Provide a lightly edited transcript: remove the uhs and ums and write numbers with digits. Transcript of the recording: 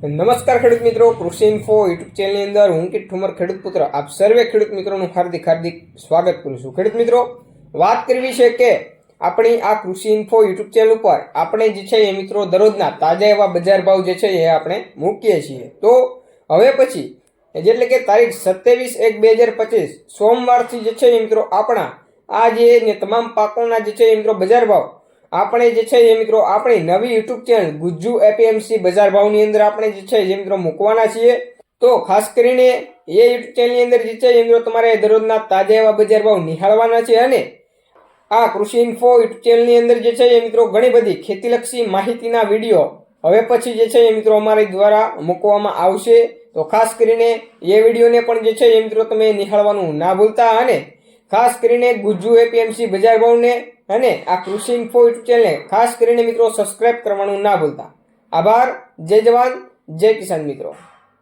નમસ્કાર ખેડૂત મિત્રો, કૃષિ ઇન્ફો યુટ્યુબ ચેનલની અંદર હું કિટ ઠુમર ખેડૂત પુત્ર આપ સર્વે ખેડૂત મિત્રોનું હાર્દિક સ્વાગત કરું છું। ખેડૂત મિત્રો, વાત કરવી છે કે આપણી આ કૃષિ ઇન્ફો યુટ્યુબ ચેનલ ઉપર આપણે જે છે એ મિત્રો દરરોજના તાજા એવા બજાર ભાવ જે છે એ આપણે મૂકીએ છીએ। તો હવે પછી એટલે કે તારીખ 27/1/2025 સોમવારથી જે છે એ મિત્રો આપણા આ જે તમામ પાકોના જે છે એ મિત્રો બજાર ભાવ આપણે જે છે એ મિત્રો આપણી નવી યુટ્યુબ ચેનલ ગુજ્જુ એપીએમસી બજાર ભાવની અંદર આપણે જે છે એ મિત્રો મૂકવાના છીએ। તો ખાસ કરીને એ યુટ્યુબ ચેનલની અંદર જે છે એ મિત્રો તમારે દરરોજના તાજા એવા બજાર ભાવ નિહાળવાના છે અને આ કૃષિ ઇન્ફો યુટ્યુબ ચેનલની અંદર જે છે એ મિત્રો ઘણી બધી ખેતીલક્ષી માહિતીના વિડીયો હવે પછી જે છે એ મિત્રો અમારી દ્વારા મૂકવામાં આવશે। તો ખાસ કરીને એ વિડીયોને પણ જે છે એ મિત્રો તમે નિહાળવાનું ના ભૂલતા અને ખાસ કરીને ગુજ્જુ એપીએમસી બજાર ભાવને અને આ કૃષિ ઇન્ફો યુટ્યુબ ચેનલને ખાસ કરીને મિત્રો સબસ્ક્રાઇબ કરવાનું ના ભૂલતા। આભાર। જય જવાન જય કિસાન મિત્રો।